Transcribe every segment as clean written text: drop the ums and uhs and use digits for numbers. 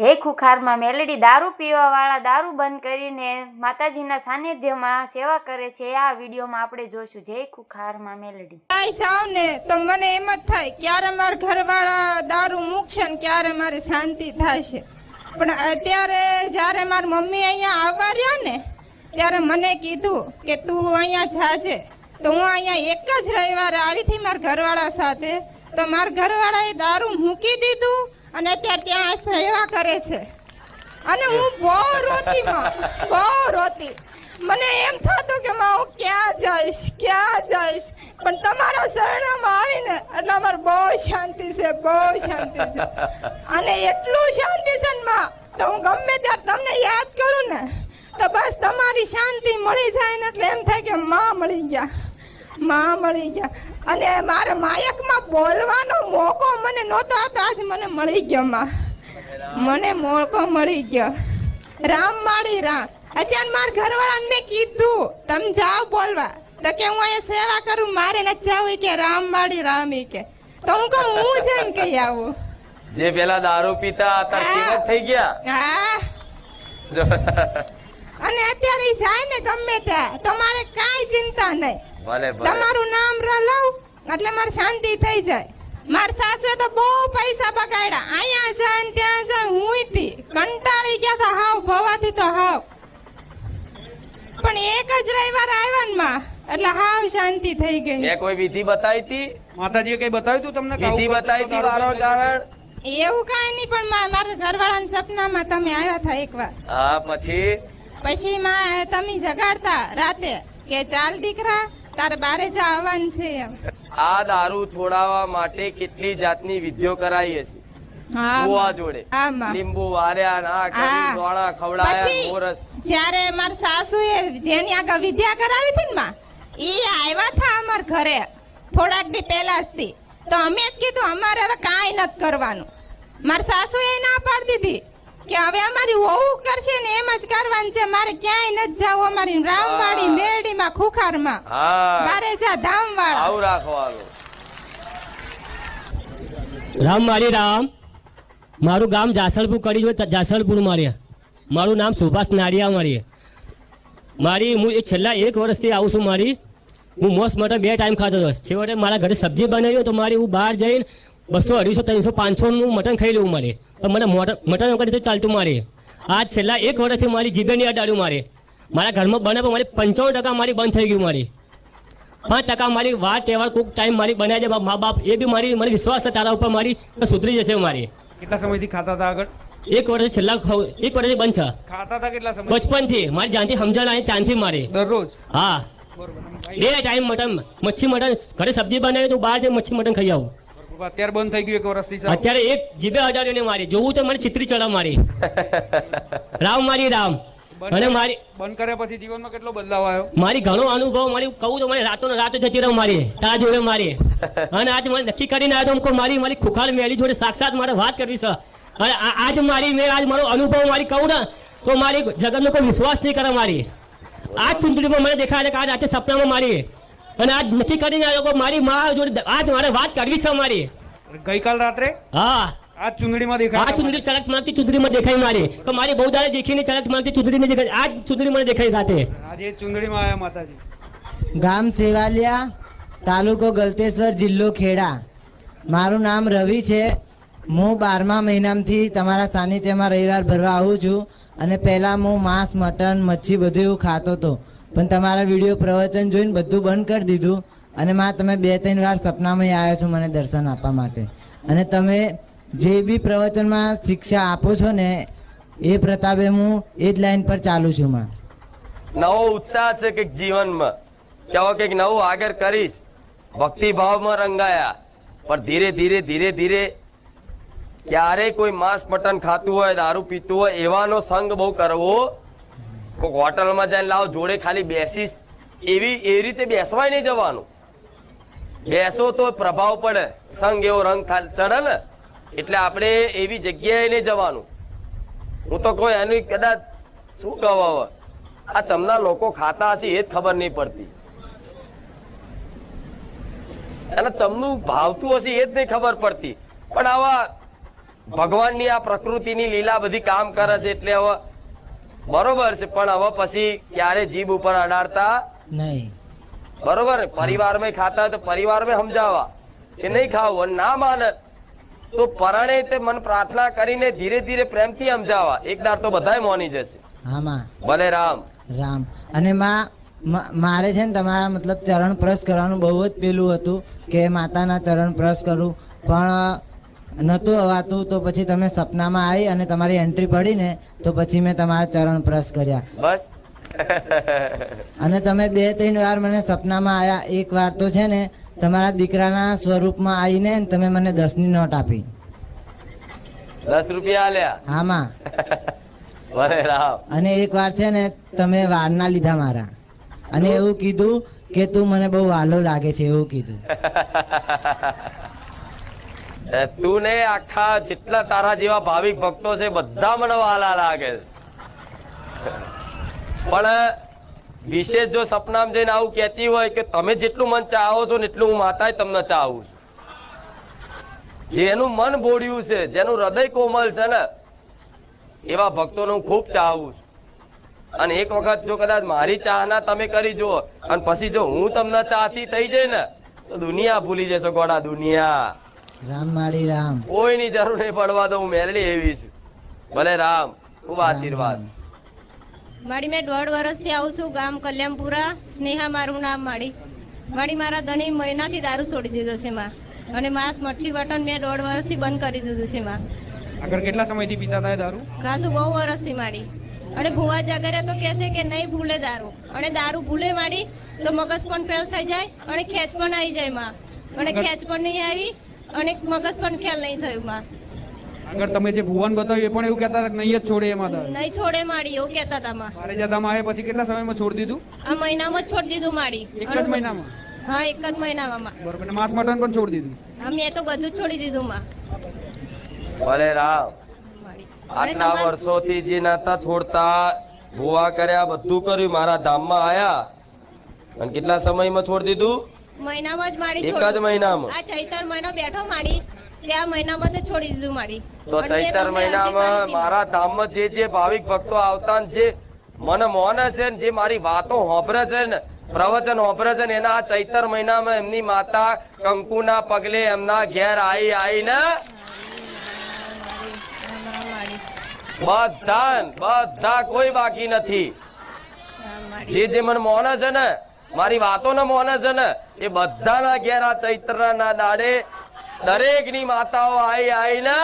હે ખુખારમાં મેલડી દારૂ પીવાવાળા દારૂ બંધ કરીને માતાજીના સાનિધ્યમાં સેવા કરે છે. આ વિડીયોમાં આપણે જોઈશું. જય ખુખારમાં મેલડી. જાવ ને તો મને એમ જ થાય ક્યારે મારા ઘરવાળા દારૂ મૂકશે ને ક્યારે મારી શાંતિ થાય છે. પણ અત્યારે જ્યારે મારી મમ્મી અહીંયા આવવા રહ્યા ને ત્યારે મને કીધું કે તું અહીંયા જાજે. તો હું અહીંયા એક જ રવિવારે આવી હતી મારા ઘરવાળા સાથે. તો મારા ઘરવાળાએ દારૂ મૂકી દીધું અને અત્યારે ત્યાં સેવા કરે છે. અને હું બહુ રોતી મને એમ થતું કે હું ક્યાં જઈશ પણ તમારા શરણામાં આવીને એટલે અમારે બહુ શાંતિ છે અને એટલું શાંતિ છે ને માં તો હું ગમે ત્યારે તમને યાદ કરું ને તો બસ તમારી શાંતિ મળી જાય ને એટલે એમ થાય કે માં મળી ગયા અને મારા માયકમાં બોલવાનો મોકો મને નહોતો આવતો. આજ મને મળી ગયો માં, મને મોકો મળી ગયો. રામ માળી રામ. અત્યારે મારા ઘરવાળાને મેં કીધું તમે જાઓ બોલવા તો કે હું અહીંયા સેવા કરું, મારે નથી જાવું કે રામ માળી રામ કે. તો હું કહું હું જઈને કહી આવું. જે પેલા દારૂ પીતા હતા સેવક થઈ ગયા. હા અને અત્યારે જાય ને ગમે ત્યાં તો મારે કાંઈ ચિંતા નહીં. તમારું નામ લઉં એટલે મારે શાંતિ થઈ જાય. મારા સાસુએ તો બહુ પૈસા બગાડ્યા. અહીંયા જાય ને ત્યાં જાય હુંયથી કંટાળી ગયા હતા હાવ ભવાથી તો હાવ. પણ એક જ રવિવાર આવ્યા ને માં એટલે હાવ શાંતિ થઈ ગઈ. મેં કોઈ વિધિ બતાવી હતી? માતાજીએ કઈ બતાવ્યું તું તમને? વિધિ બતાવી હતી કારણ એવું કાંઈ નહીં પણ મારા ઘરવાળાના સપનામાં તમે આવ્યા હતા એકવાર. હા પછી માં તમે જગાડતા રાતે કે ચાલ દીકરા તારે બારે જવાનું છે એમ. આ દારૂ છોડાવવા માટે કેટલી જાતની વિધિઓ કરાવી છે. બુવા જોડે લીંબુ વાર્યા ના કરી દોણા ખવડાયા મોરસ. જ્યારે મારા સાસુએ જેની આગળ વિદ્યા કરાવી હતી ને માં એ આવ્યા હતા અમાર ઘરે થોડાક દી પહેલા જ થી. તો અમે જ કીધું અમારે હવે કાંઈ નથી કરવાનું. મારા સાસુએ ના પાડી દીધી કે હવે અમારી વહુ કરશે ને એમ જ કરવાનું છે, મારે ક્યાંય નથી જવું. અમારી રામવાડી મેરડીમાં ખુખારમાં બારે જા ધામવાળા આવું રાખવાનું. રામવાડી રામ. મારું ગામ જાસલપુર કરી જો જાસલપુર માર્યા. મારું નામ સુભાષ નાડિયા મારી હું છેલ્લા 1 વર્ષથી આવું છું. હું મોસ મટન 2 ટાઈમ ખાતો હતો. છેવટે મારા ઘરે સબ્જી બનાવ્યો તો હું બહાર જઈને 200, 250, 300, 500 નું મટન ખાઈ લઉં મારે. પણ મને મટન વગર તો ચાલતું મારે. આજ છેલ્લા 1 વર્ષથી મારી જીભે નહીં અડાડ્યું મારે. મારા ઘરમાં બનાવે મારી 95% મારી બંધ થઈ ગયું. મારી 5% મારી વાર તહેવાર કોઈક ટાઈમ મારી બનાવી દે મા બાપ એ બી મારી મને વિશ્વાસ છે તારા ઉપર મારી સુધરી જશે મારી. કેટલા સમયથી ખાતા હતા આગળ? 1 વર્ષ છેલ્લા 1 વર્ષથી બંધ છે. ખાતા હતા કેટલા સમય? બચપનથી મારી જાનથી સમજણ આવી ત્યાંથી મારે દરરોજ. હા 2 ટાઈમ મટન મચ્છી મટન ઘરે સબ્જી બનાવી તો બહાર જઈને મચ્છી મટન ખાઈ આવું. અત્યારે બંધ થઈ ગયું 1 વર્ષથી? અત્યારે એક જીભે અડાડ્યો ને મારી જોવું તો મને ચિત્રી ચડા મારી. રામ મારી રામ. અને મારી બંધ કર્યા પછી જીવનમાં કેટલો બદલાવ આવ્યો? મારી ઘણો અનુભવ મારી કહું તો મારી રાતો જતી રહું મારી તારા જોડે મારી. અને આજ મને નક્કી કરીને આવ્યો તો મારી ખુખાર મેલી જોડે સાક્ષાત મારે વાત કરવી છે. અને આજ મારો અનુભવ મારી કહું ને તો મારી જગતનો કોઈ વિશ્વાસ નહીં કરે મારી. આજ ચૂંટણીમાં મને દેખાય કે આજ રાતે સપનામાં મારી અને આજ નક્કી કરીને આવ્યો મારી મા જોડે આજ મારે વાત કરવી છે મારી. ગઈકાલ રાત્રે? હા આજ ચૂંટણીમાં દેખાય. આ ચૂંટણી ચળક મારતી ચૂંટણીમાં દેખાય મારી. તો મારી બહુ દાડે દેખીને ચળક મારતી ચૂંટણીમાં દેખાય. આજ ચૂંટણીમાં દેખાય રાતે. આજે ચૂંટણીમાં આવ્યા માતાજી. ગામ સેવાલિયા, તાલુકો ગલતેશ્વર, જિલ્લો ખેડા. મારું નામ રવિ છે. હું 12મા મહિનામાંથી તમારા સાનિધ્યમાં રવિવાર ભરવા આવું છું. અને પહેલાં હું માંસ મટન મચ્છી બધું એવું ખાતો હતો. પણ તમારા વિડીયો પ્રવચન જોઈને બધું બંધ કરી દીધું. અને માં તમે 2-3 વાર સપનામાં આવ્યા છો મને દર્શન આપવા માટે. અને તમે જે બી પ્રવચનમાં શિક્ષા આપો છો ને એ પ્રતાપે હું એ જ લાઈન પર ચાલુ છું. માં નવો ઉત્સાહ છે કે જીવનમાં કેવો કંઈક નવું આગળ કરીશ. ભક્તિ ભાવમાં રંગાયા. પણ ધીરે ધીરે ક્યારેય કોઈ માંસ મટન ખાતું હોય દારૂ પીતું હોય એવાનો સંગ બહુ કરવો. કોઈ હોટલમાં જઈને લાવ જોડે ખાલી બેસીશ એ રીતે બેસવાય નહીં જવાનું. બેસો તો પ્રભાવ પડે, સંગ એવો રંગ ચડે ને. એટલે આપણે એવી જગ્યાએ નહીં જવાનું. હું તો કોઈ એનું કદાચ શું કહું હવે આ ચમના લોકો ખાતા હશે એ જ ખબર નહીં પડતી. અને ચમનું ભાવતું હશે એ જ નહીં ખબર પડતી. પણ આવા ભગવાનની આ પ્રકૃતિની લીલા બધી કામ કરે છે એટલે હવે બરોબર છે, પણ હવે પછી ક્યારે જીભ ઉપર અડાડતા નહીં. બરોબર ને? પરિવારમાં ખાતા હોય તો પરિવારમાં સમજાવવા કે નહીં ખાવું, અને ના માને તો પરાણે તે મન પ્રાર્થના કરીને ધીરે ધીરે પ્રેમથી સમજાવવા. એક દાર તો બધાય મોની જશે. હા માં. ભલે રામ. રામ. અને મારે છે ને તમારા મતલબ ચરણ પ્રસ કરવાનું બહુ જ પેલું હતું કે માતાના ચરણ પ્રસ કરું, પણ નહોતું અવાતું. તો પછી તમે સપનામાં આવી અને તમારી એન્ટ્રી પડી ને તો પછી મેં તમારા ચરણ પ્રસ કર્યા. બસ. અને તમે 2-3 વાર મને સપનામાં આવ્યા. એક વાર તો છે ને તમારા દીકરાના સ્વરૂપમાં આવીને તમે મને 10ની નોટ આપી. 10 રૂપિયા આલ્યા. હા માં. ભલે રામ. અને એક વાર છે ને તમે વારના લીધા મારા, અને એવું કીધું કે તું મને બહુ વાલો લાગે છે, એવું કીધું. તું ને આખા જેટલા તારા જેવા ભાવિક ભક્તો છે બધા મને વાલા લાગે છે. પણ વિશેષ જો સપનામાં જઈને આવું કહેતી હોય કે તમે જેટલું મન ચાહો છો ને એટલું હું માતાએ તમને ચાહું છું. જેનું મન બોળ્યું છે, જેનું હૃદય કોમલ છે ને એવા ભક્તોને હું ખૂબ ચાહું છું. અને એક વખત જો કદાચ મારી ચાહના તમે કરી જુઓ અને પછી જો હું તમને ચાહતી થઈ જાય ને તો દુનિયા ભૂલી જશો. ગોડા દુનિયા. રામ માળી રામ. કોઈની જરૂર નહીં પડવા દો. હું મેલડી એવી છું. ભલે રામ. ખૂબ આશીર્વાદ. મારી મેં 1.5 વર્ષથી આવું છું, ગામ કલ્યાણપુરા. સ્નેહા મારું નામ. મારી મારા ધણી મહિનાથી દારૂ છોડી દીધો છે માં, અને માંસ મઠ્ઠી બટન મેં 1.5 વર્ષથી બંધ કરી દીધું છે માં. આગળ કેટલા સમયથી પીતા હતા એ દારૂ? ખાસું બહુ વર્ષથી માડી. અને ભુવા જાગરે તો કહેશે કે નહીં ભૂલે દારૂ, અને દારૂ ભૂલે માડી તો મગજ પણ ફેલ થઈ જાય અને ખેંચ પણ આવી જાય માં, અને ખેંચ પણ નહીં આવી અને મગજ પણ ખ્યાલ નહીં થયું માં. આગળ તમે જે ભુવન બતાવ્યું એ પણ એવું કહેતા હતા કે નહીં જ છોડે એમાં દારૂ? નહીં છોડે માડી એવું કહેતા હતા માં. મારે જતામાં આવે પછી કેટલા સમયમાં છોડી દીધું? આ મહિનામાં જ છોડી દીધું માડી. એક જ મહિનામાં? હા, એક જ મહિનામાં માં. બરોબર. અને માંસ મટન પણ છોડી દીધું? હા, મેં તો બધું જ છોડી દીધું માં. ભલે રામ. માડી. અને આટલા તમારે વર્ષોથી જે નતા છોડતા, ભૂવા કર્યા, બધું કર્યું, મારા ધામમાં આયા અને કેટલા સમયમાં છોડી દીધું? મહિનામાં જ માડી એક જ છોડ્યું. મહિનામાં? આ ચૈતર મહિનો બેઠો માડી, ત્યાં મહિનામાં જ છોડી દીધું માડી. તો અને મેં ચૈતર તમને અરજી મહિનામાં કરી હતી. મારા ધામમાં જે ભાવિક ભક્તો આવતા ને જે મને મોને છે ને જે મારી વાતો હોંભરે છે ને પ્રવચન હોંભરે છે ને એના આ ચૈતર મહિનામાં એમની માતા કંકુના પગલે એમના ઘેર આવીને બધા કોઈ બાકી નથી. જે મને મોને છે ને મારી વાતો ને મોને છે ને એ બધાના ઘેર આ ચૈત્રના દાડે દરેકની માતાઓ આવીને,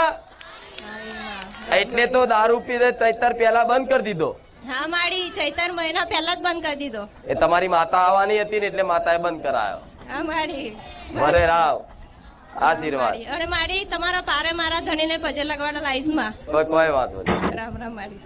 એટલે તો દારૂ પીને ચૈતર પહેલા બંધ કરી દીધો. હા માડી, ચૈતર મહિના પહેલા જ બંધ કરી દીધો. એ તમારી માતા આવવાની હતી ને એટલે માતાએ બંધ કરાયો. હા માડી. ભલે રાવ. આશીર્વાદ. માડી. અને માડી તમારા પારે મારા ધણીને પજે લગવાડા લાઈસમાં. કોઈ વાંધો નહીં. રામ રામ માડી.